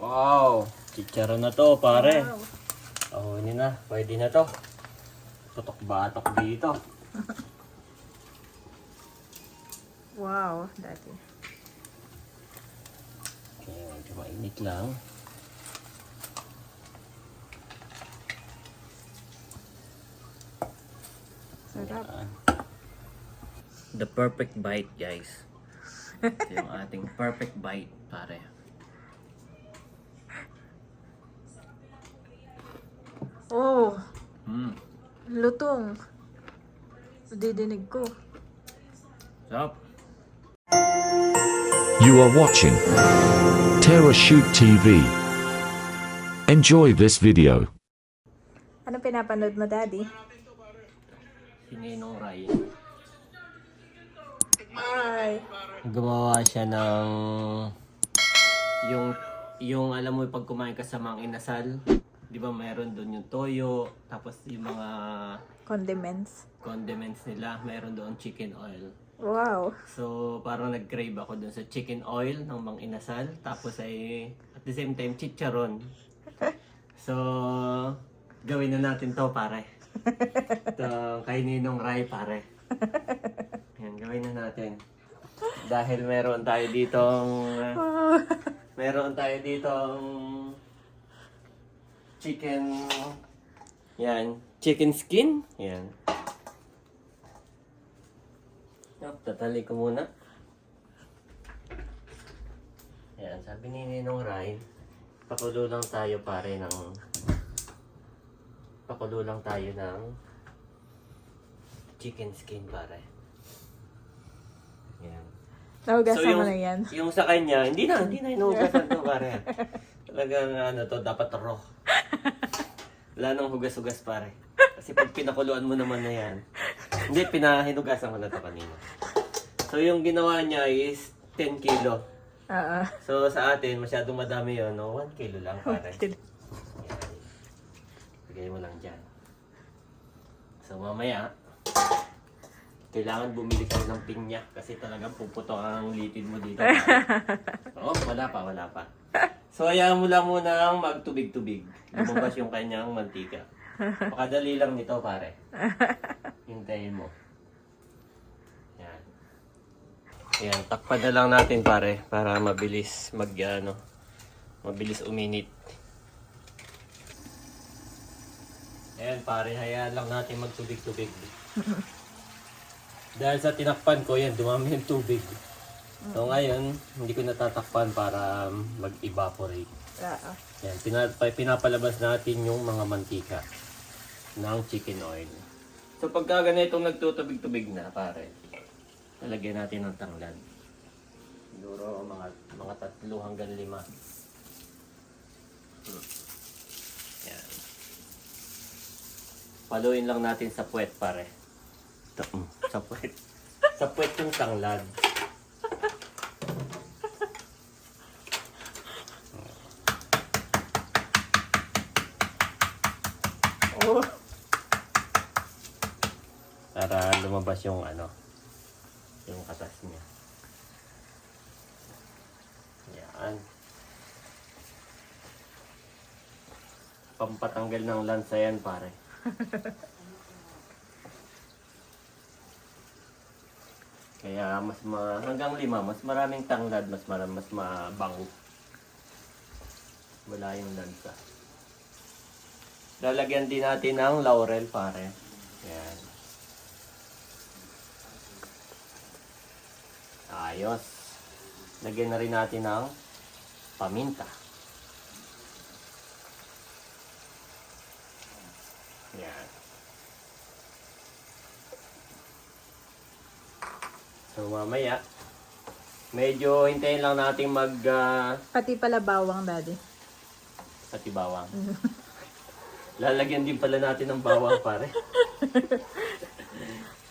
Wow! Chicharon na to, pare. Wow. Oh, ini na. Pwede na to. Tutok-batok dito. Wow, dati. Okay, medyo mainit lang. Sarap. Ayan. The perfect bite, guys. Ito yung ating perfect bite, pare. Oh, Hmm. lutong. Didinig ko. Sarap. You are watching Terra Shoot TV. Enjoy this video. Ano pinapanood mo, Daddy? Si Ninong Rai. Hi. Gumawa siya ng yung alam mo pag kumain ka sa mga inasal, 'di ba mayroon doon yung toyo, tapos yung mga Condiments. condiments nila, mayroon doon chicken oil. Wow. So parang nag-crave ako doon sa chicken oil ng mga inasal, tapos ay at the same time chicharon. So gawin na natin to, pare. Ito kay Ninong Rai, pare. Yan, gawin na natin. Dahil meron tayo ditong chicken, yan, chicken skin, yan. Tatali ko muna. Yan, sabi ni Ninong Rai, pakulo lang tayo ng chicken skin, pare. Yan. Nahugasan mo na yan. Yung sa kanya, hindi na hinuhugasan to, pare. Talagang to, dapat raw. Wala nang hugas-hugas, pare. Kasi pag pinakuluan mo naman na yan, hindi, pinahinugasan ko na to kanina. So yung ginawa niya is 10 kilo. So sa atin, masyadong madami yun, no? 1 kilo lang, pare. Yan. Bigay mo lang dyan. So mamaya, kailangan bumili ka ng pinya kasi talagang puputo ang litid mo dito. Oh, wala pa. So, hayaan mo lang muna magtubig-tubig. Lumabas yung kanyang mantika. Pakadali lang nito, pare. Hintayin mo. Yan. Yan, takpan na lang natin, pare, para mabilis mabilis uminit. Ayan, pare, hayaan lang natin magtubig-tubig. Dahil sa tinakpan ko, yan, dumami yung tubig. So ngayon, hindi ko natatakpan para mag-evaporate. Yan, pinapalabas natin yung mga mantika ng chicken oil. So pagka ganitong nagtutubig-tubig na, pare, lalagyan natin ng tanglad. Siguro mga 3 hanggang 5. Yan. Paluin lang natin sa puwet, pare. Sa puwet. Sa puwet yung tanglad. Oh. Para lumabas yung yung katas niya. Yan. Pampatanggal ng lansa yan, pare. Kaya hanggang 5, mas maraming tanglad, mas mabango. Wala yung lansa. Lalagyan din natin ng laurel, pare. Yan. Ayos. Lagyan na rin natin ng paminta. Yan. So mamaya, medyo hintayin lang natin Pati pala bawang, Daddy. pati bawang. Lalagyan din pala natin ng bawang, pare.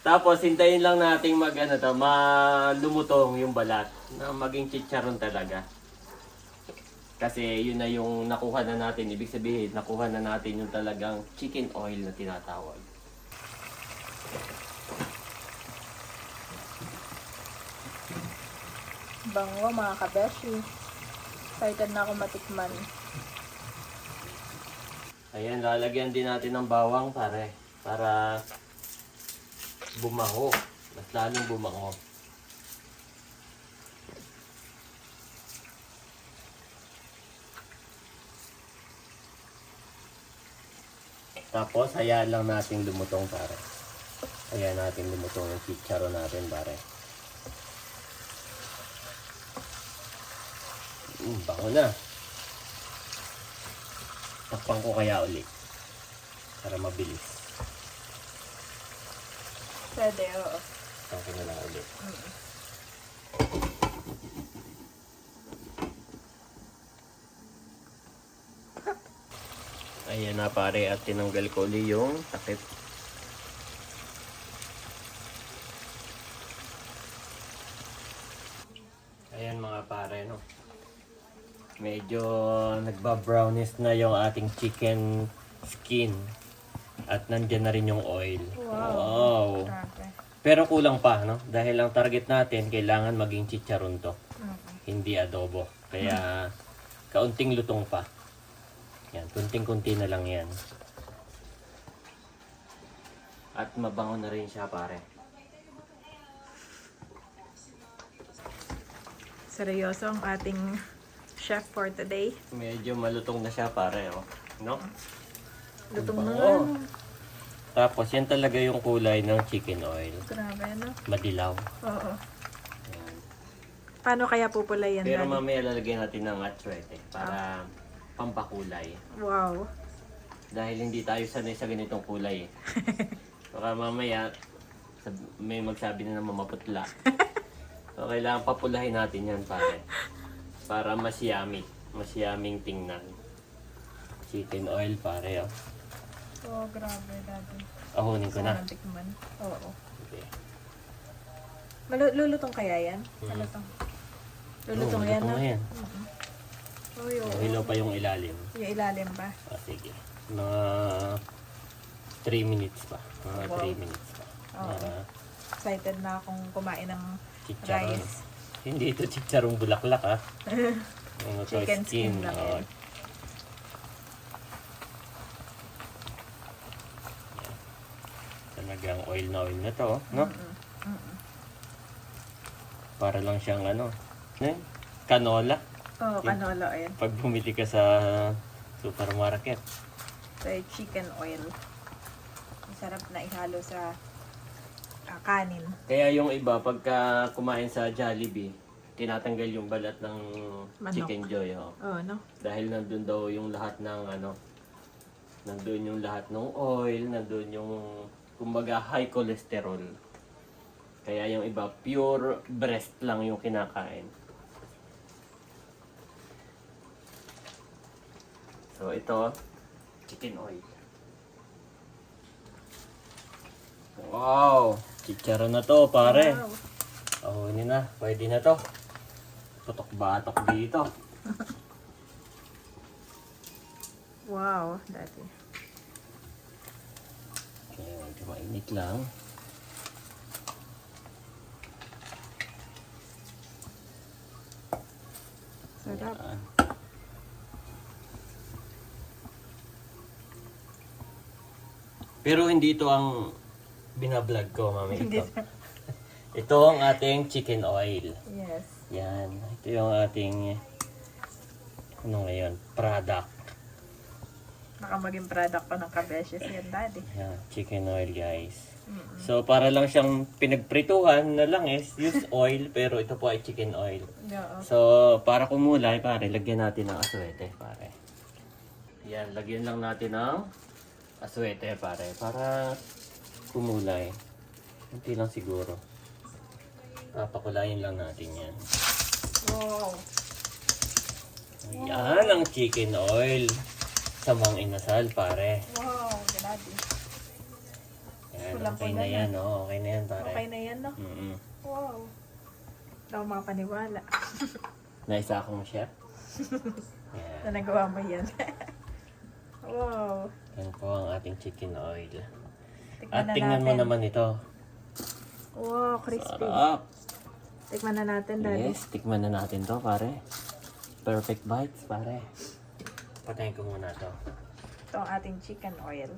Tapos hintayin lang natin malumutong yung balat na maging chicharon talaga. Kasi yun na yung nakuha na natin, ibig sabihin nakuha na natin yung talagang chicken oil na tinatawag. Bango, mga kabeshi. Excited na ako matikman. Ayan, lalagyan din natin ng bawang pare. Para bumango. Mas lalong bumango. Tapos, hayaan lang natin lumutong pare. Hayaan natin lumutong yung chicharon natin pare. Bango na. Takpan ko kaya ulit. Para mabilis. Pwede, oo. Takpan na lang ulit. Ayan na pare at tinanggal ko ulit yung takip. Ayan mga pare no. Medyo nagba-brownish na yung ating chicken skin. At nandyan na rin yung oil. Wow. Grabe. Pero kulang pa no. Dahil ang target natin kailangan maging chicharon to. Hindi adobo. Kaya kaunting lutong pa. Yan, kunting-kunti na lang yan. At mabango na rin siya pare. Seryoso ang ating chef for today. Medyo malutong na siya pare oh. No? Lutong na. Oo. Tapos yan talaga yung kulay ng chicken oil. Grabe, no? Madilaw. Oo. Yan. Paano kaya pupulay yan, Pero Daddy? mamaya lalagyan natin ng atsuete para pampakulay. Wow. Dahil hindi tayo sanay sa ganitong kulay eh. Baka mamaya may magsabi na naman maputla. So kailangan papulahin natin yan pare. Para mas yummy. Mas yummy tingnan. Chicken oil pare oh. Oh, grabe, Daddy. Ahonin ko na. Sarap tikman. Oo. Okay. Lulutong kaya yan? Malutong. Lulutong yan, no? Lulutong na yan. Oh, yun. Hilaw pa yung ilalim. Yung ilalim pa. Ah, sige. Mga 3 minutes pa. Mga Wow. 3 minutes pa. Oo. Excited na akong kumain ng Chicharon. rice. Hindi ito chicharong bulaklak ah. Ano to, Chicken skin lang Oo. yan. Talagang oil na to, no? Para lang siyang ano, canola. Oh, canola oil. Pag bumili ka sa supermarket. So, chicken oil. Masarap na ihalo sa kanin. Kaya yung iba, pagka kumain sa Jollibee, tinatanggal yung balat ng Manok. Chicken Joy. Oh. Oh, no? Dahil nandun daw yung lahat ng ano, nandun yung lahat ng oil, nandun yung kumbaga high cholesterol. Kaya yung iba, pure breast lang yung kinakain. So ito, chicken oil. Wow! Chicharon na to, pare. Wow. Oh, ini na. Pwede na to. Tutok-batok dito. Wow, Daddy. Okay, medyo mainit lang. Sarap. Yan. Pero hindi ito ang binablog ko, mami. Ito. Ito ang ating chicken oil. Yes. Yan. Ito yung ating ano ngayon, product. Baka maging product pa ng kabeshes yan, Daddy. Yan, chicken oil, guys. So, para lang siyang pinagprituhan na lang use oil, pero ito po ay chicken oil. Oo. So, para kumulay, pare, lagyan natin ng aswete, pare. Yan, lagyan lang natin ng aswete, pare, para kumulay. Kunti lang siguro. Papakulayin lang natin yan. Wow. Yan ang chicken oil sa mga inasal, pare. Wow, Daddy. Yan, Kulang okay pula na na. yan, oh. Okay na yan, pare. Okay na yan, no? Mm-mm. Wow. Hindi ako makapaniwala. Naisa akong chef. Yan. Na nagawa mo yan. Wow. Yan po ang ating chicken oil. Tikman At na tingnan mo natin. naman ito. Wow, crispy. Sarap. Tikman na natin, Daddy. Yes, tikman na natin to, pare. Perfect bites, pare. Patayin ko muna to. Ito ang ating chicken oil.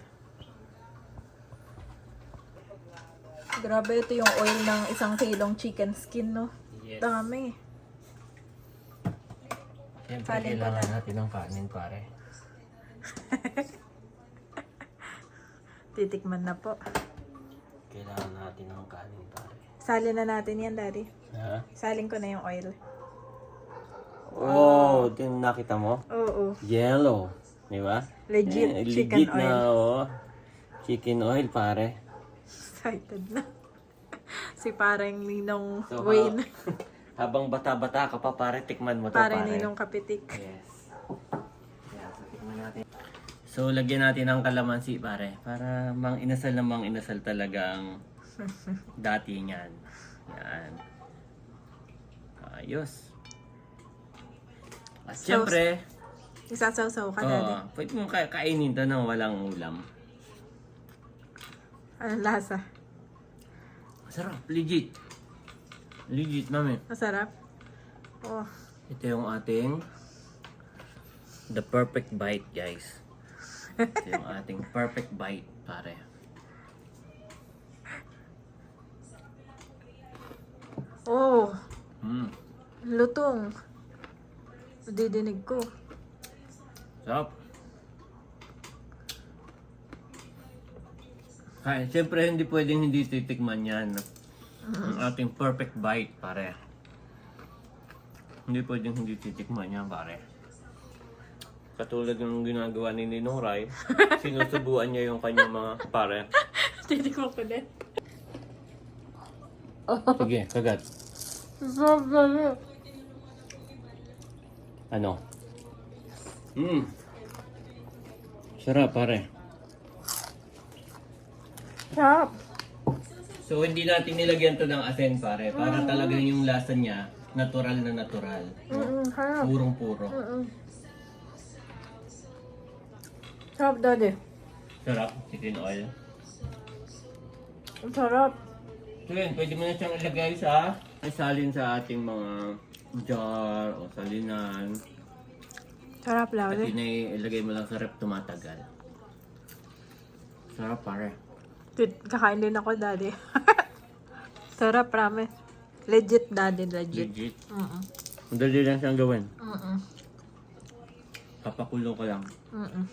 Grabe, ito yung oil ng 1 kilong chicken skin, no? Yes. Dami. Siyempre, Salin ko kailangan na. natin ng kanin, pare. Titikman na po. Kailangan natin ng kanin, pare. Salin na natin yan, Daddy. Ha? Salin ko na yung oil. Oh, nakita mo? Oo. Yellow. Di ba? Legit legit chicken oil. na, oh. Chicken oil, pare. Excited na. Si parang Ninong So, Wayne. Habang bata-bata ka pa, pare, tikman mo to, Parang pare. Ninong Kapitik. Yes. Yeah, so, tikman natin. So, lagyan natin ng kalamansi, pare. Para mang inasal talagang dati niyan. Yan. Ayos. At syempre, Isasaw-saw ka, Daddy. pwede mong kainin to ng walang ulam. Anong lasa? Sarap, legit. Legit, mami. Masarap? Oh. Ito yung ating the perfect bite, guys. Ito yung ating perfect bite, pare. Oh. Mm. Lutong. Didinig ko. Sarap. Kaya, siyempre hindi pwedeng hindi titikman yan. Ang ating perfect bite, pare. Hindi pwedeng hindi titikman yan, pare. Katulad ng ginagawa ni Ninong Rai, sinusubuan niya yung kanyang mga pare. Titikman ko din. Sige, kagat. Sarap, Daddy. Ano? Sarap, pare. Sarap. So, hindi natin nilagyan to ng asin, pare. Para talaga yung lasa niya, natural na natural. Sarap. Purong-puro. Sarap, Daddy. Sarap, chicken oil. Ang sarap. So yun, pwede mo na siyang ilagay sa isalin sa ating mga jar o salinan. Sarap, At Daddy. yun ay ilagay mo lang sa rep, tumatagal. Sarap, pare. Kakain din ako, Daddy. Sarap, promise. Legit, Daddy. Legit. Legit. Mm-mm. Madali lang siyang gawin. Mm-mm. Papakulo ka lang. Mm-mm.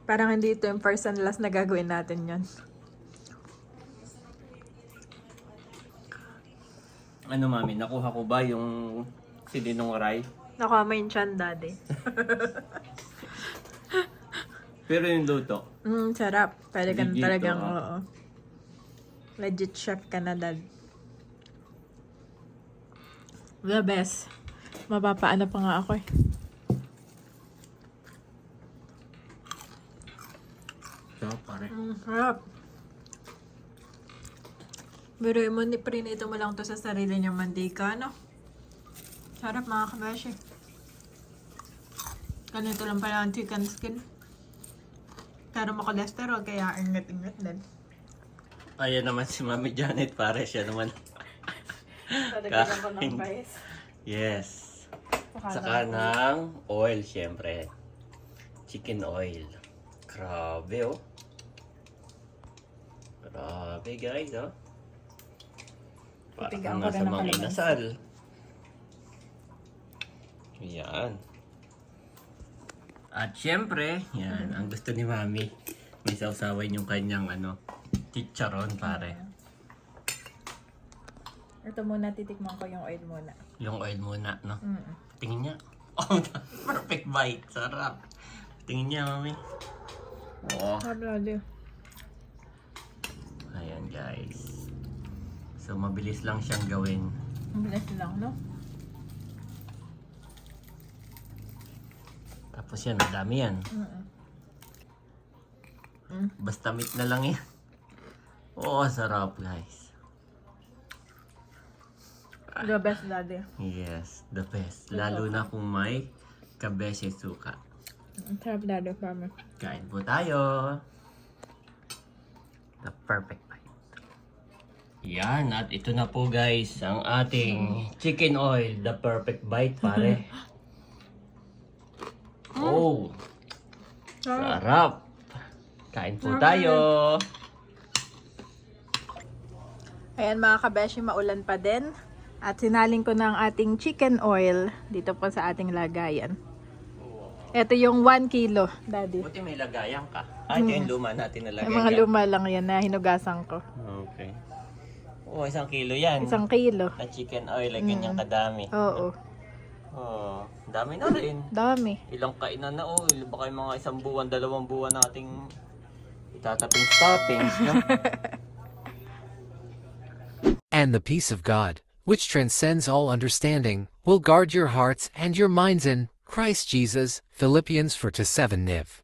Parang hindi ito yung first and last na gagawin natin yan. Ano, mami? Nakuha ko ba yung sininong Rai? Nakuha mo yung chan, Daddy. Pero yung luto. Sarap. Pwede ka na Legit, talagang, oh. oo. Legit chef ka na, Dad. The best. Mapapaano pa nga ako eh. Sarap, pare. Sarap. Pero mo, prinito mo lang to sa sarili niyang mantika, no? Sarap, mga kabeshi. Ganito lang pala ang chicken skin. Pero makolesterol, kaya ingat-ingat din. Ayan naman si Mami Janet, pare. Siya naman. Dadagdagan ko ng rice. Yes. Saka ng oil, syempre. Chicken oil. Grabe, oh. Grabe, guys, oh. Parang Titigaan ko nasa rin ng mga kalamansi. inasal. Yan. At syempre, yan, ang gusto ni Mami. May sausawan yung kanyang, chicharon, pare. Ito muna, titikman ko yung oil muna. Yung oil muna, no? Mm. Tingin niya. Oh, perfect bite. Sarap. Tingin niya, Mami. Oh. Sarap, Daddy. Ayan, guys. So, mabilis lang siyang gawin. Ang bilis lang, no? Tapos yan, madami yan. Basta meat na lang yan. Oh, sarap, guys. The best, Daddy. Yes, the best. Lalo na kung may kabese suka. Ang sarap, Daddy. Promise. Kain po tayo. The perfect bite. Yan, at ito na po guys, ang ating chicken oil, the perfect bite, pare. Sarap! Kain po tayo! Ayan mga kabeshi, maulan pa din. At sinaling ko na ang ating chicken oil dito po sa ating lagayan. Ito yung 1 kilo, Daddy. Buti may lagayan ka. Ito yung luma natin na lagayan. Yung mga luma lang yan na hinugasan ko. Okay. 1 kilo yan. 1 kilo. Na chicken oil, ay ganyang kadami. Oo. Oh, dami na rin. Dami. Ilang kainan na oil. Baka yung mga 1 buwan, 2 buwan nating itataping-toppings, no? And the peace of God, which transcends all understanding, will guard your hearts and your minds in Christ Jesus. Philippians 4:7 Niv.